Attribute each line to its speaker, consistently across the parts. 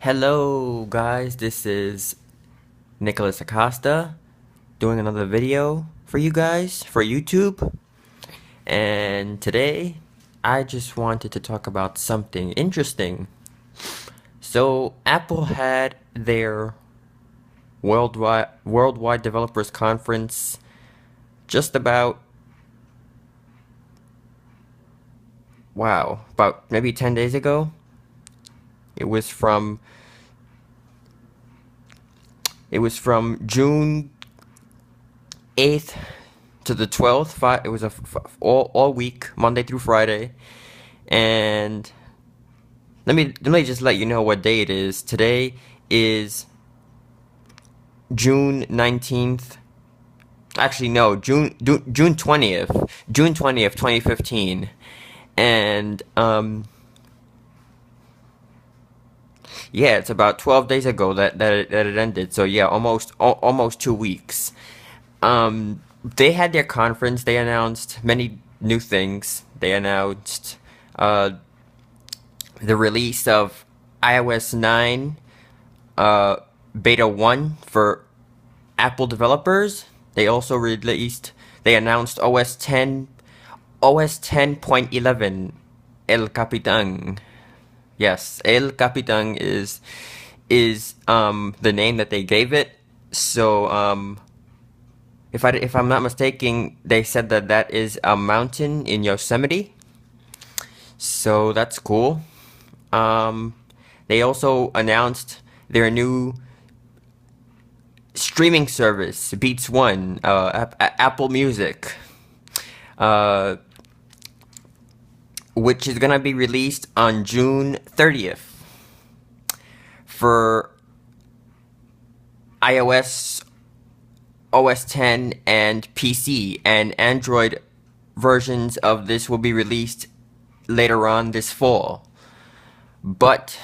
Speaker 1: Hello guys, this is Nicholas Acosta doing another video for you guys for YouTube. And today I just wanted to talk about something interesting. So Apple had their worldwide developers conference just about about maybe 10 days ago. It was from June 8th to the 12th. It was all week, Monday through Friday. And let me just let you know what day it is. Today is June 19th. Actually, no, June 20th. June 20th, 2015. And yeah, it's about 12 days ago that it ended. So yeah, almost 2 weeks. They had their conference. They announced many new things. They announced the release of iOS 9 Beta 1 for Apple developers. They also they announced OS 10.11 El Capitan. Yes, El Capitan is the name that they gave it. So if I'm not mistaken, they said that is a mountain in Yosemite. So that's cool. They also announced their new streaming service, Beats One, Apple Music, which is gonna be released on June 30th for iOS, OS 10, and PC, and Android versions of this will be released later on this fall. But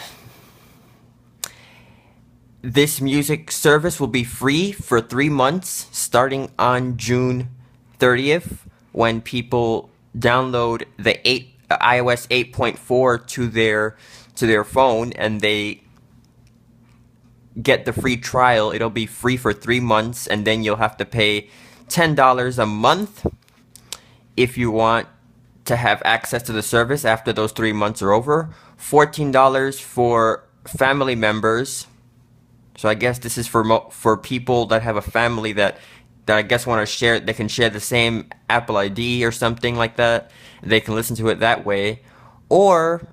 Speaker 1: this music service will be free for 3 months starting on June 30th when people download the iOS 8.4 to their phone and they get the free trial. It'll be free for 3 months, and then you'll have to pay $10 a month if you want to have access to the service after those 3 months are over. $14 for family members. So I guess this is for people that have a family that I guess want to share. They can share the same Apple ID or something like that. They can listen to it that way. Or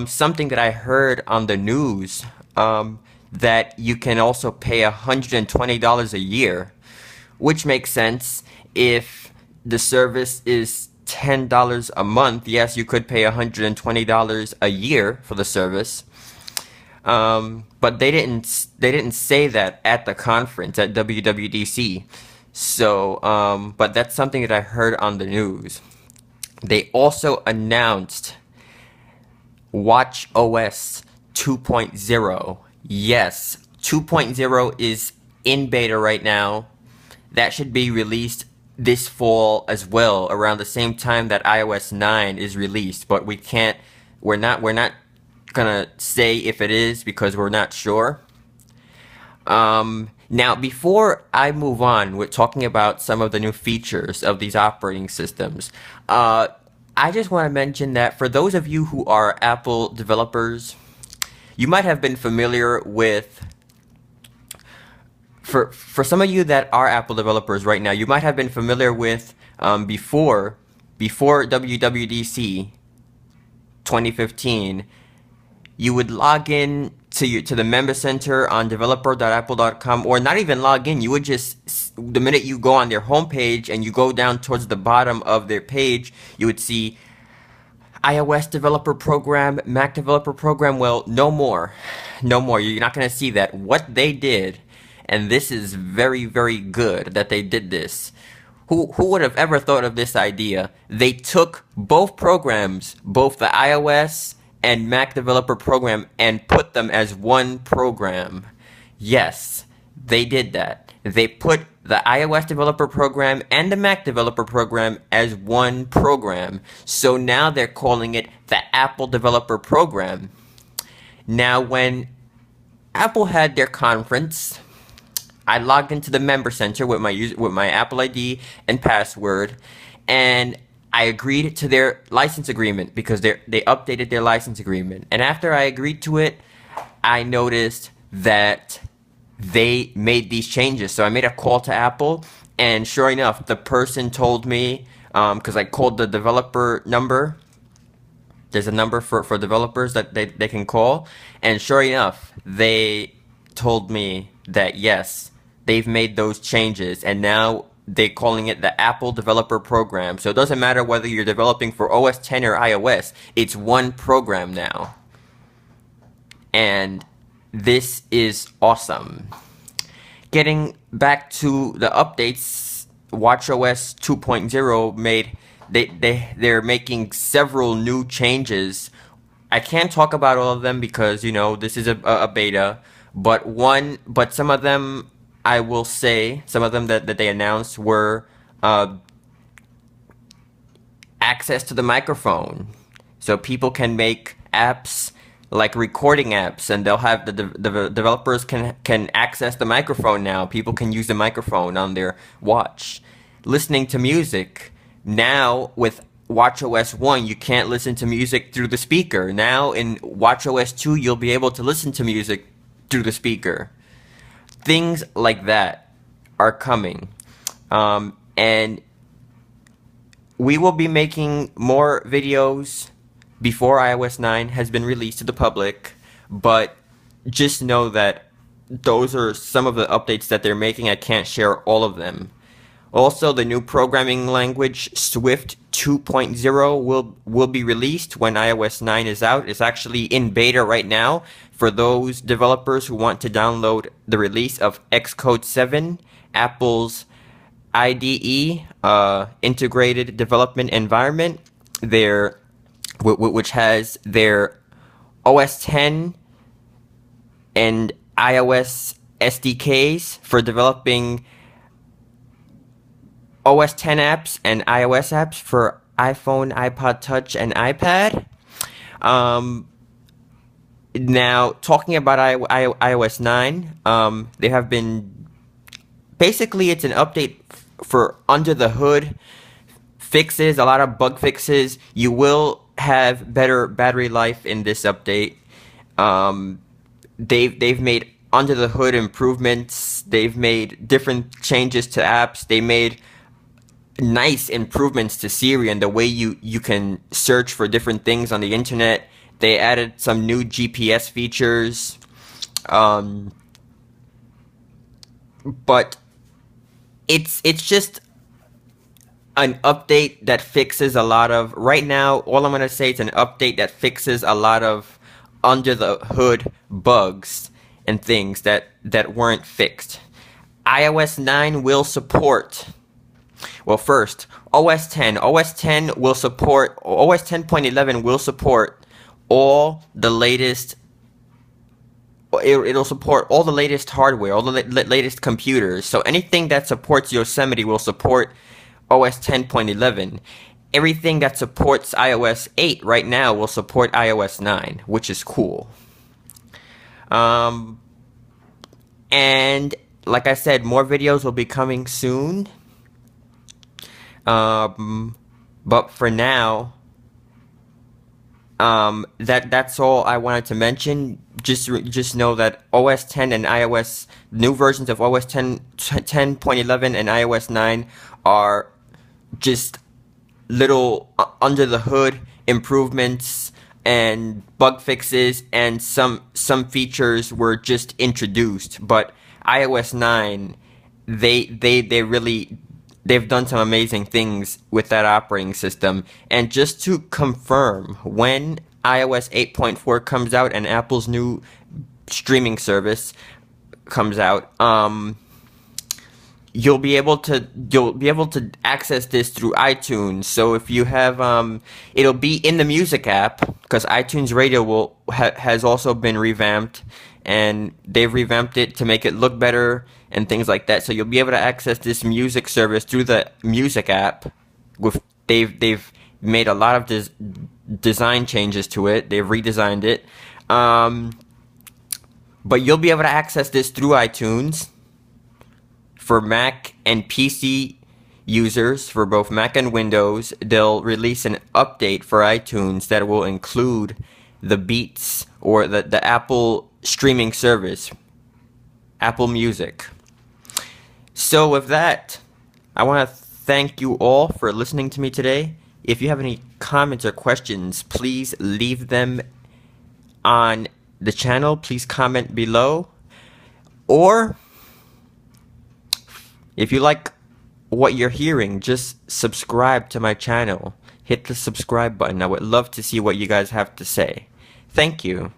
Speaker 1: something that I heard on the news, that you can also pay $120 a year, which makes sense. If the service is $10 a month, yes, you could pay $120 a year for the service. But they didn't say that at the conference at WWDC. So, but that's something that I heard on the news. They also announced Watch OS 2.0. Yes, 2.0 is in beta right now. That should be released this fall as well, around the same time that iOS 9 is released. But we're not gonna say if it is because we're not sure. Now, before I move on with talking about some of the new features of these operating systems, I just want to mention that for those of you who are Apple developers, you might have been familiar with, for some of you that are Apple developers right now, you might have been familiar with before WWDC 2015, you would log in to the member center on developer.apple.com, or not even log in. You would just, the minute you go on their homepage and you go down towards the bottom of their page, you would see iOS developer program, Mac developer program. Well, no more. You're not going to see that. What they did, and this is very, very good that they did this. Who would have ever thought of this idea? They took both programs, both the iOS and Mac developer program, and put them as one program. Yes, they did that. They put the iOS developer program and the Mac developer program as one program. So now they're calling it the Apple developer program. Now when Apple had their conference. I logged into the member center with my Apple ID and password, and I agreed to their license agreement because they updated their license agreement. And after I agreed to it, I noticed that they made these changes. So I made a call to Apple, and sure enough, the person told me, because I called the developer number. There's a number for developers that they can call, and sure enough, they told me that yes, they've made those changes, and now they're calling it the Apple Developer Program. So it doesn't matter whether you're developing for OS 10 or iOS, it's one program now. And this is awesome. Getting back to the updates, watchOS 2.0 they're making several new changes. I can't talk about all of them because this is a beta, but some of them I will say, some of them that they announced were access to the microphone, so people can make apps like recording apps, and they'll have the developers can access the microphone now. People can use the microphone on their watch. Listening to music. Now with watchOS 1, you can't listen to music through the speaker. Now in watchOS 2, you'll be able to listen to music through the speaker. Things like that are coming. And we will be making more videos before iOS 9 has been released to the public, but just know that those are some of the updates that they're making. I can't share all of them. Also, the new programming language Swift 2.0 will be released when iOS 9 is out. It's actually in beta right now for those developers who want to download the release of Xcode 7, Apple's IDE, Integrated Development Environment, which has their OS 10 and iOS SDKs for developing OS 10 apps and iOS apps for iPhone, iPod Touch, and iPad. Now, talking about iOS 9, they have been... Basically, it's an update for under the hood fixes, a lot of bug fixes. You will have better battery life in this update. They've made under the hood improvements. They've made different changes to apps. They made nice improvements to Siri and the way you can search for different things on the internet. They added some new GPS features. But it's just an update that fixes a lot of... Right now, all I'm going to say is an update that fixes a lot of under the hood bugs and things that weren't fixed. iOS 9 will support... Well, first, OS 10. OS 10 will support... OS 10.11 will support all the latest... It'll support all the latest hardware, all the latest computers. So anything that supports Yosemite will support OS 10.11. Everything that supports iOS 8 right now will support iOS 9, which is cool. And like I said, more videos will be coming soon. But for now, that's all I wanted to mention. Just know that OS 10 and iOS, new versions of OS 10.11 and iOS 9 are just little under the hood improvements and bug fixes, and some features were just introduced. But iOS 9, they've done some amazing things with that operating system. And just to confirm, when iOS 8.4 comes out and Apple's new streaming service comes out, you'll be able to access this through iTunes. So if you have, it'll be in the music app, because iTunes Radio has also been revamped, and they've revamped it to make it look better and things like that. So you'll be able to access this music service through the music app. They've made a lot of design changes to it. They've redesigned it. But you'll be able to access this through iTunes for Mac and PC users. For both Mac and Windows, they'll release an update for iTunes that will include the Beats, or the Apple streaming service, Apple Music. So with that, I want to thank you all for listening to me today. If you have any comments or questions, please leave them on the channel. Please comment below. Or if you like what you're hearing, just subscribe to my channel. Hit the subscribe button. I would love to see what you guys have to say. Thank you.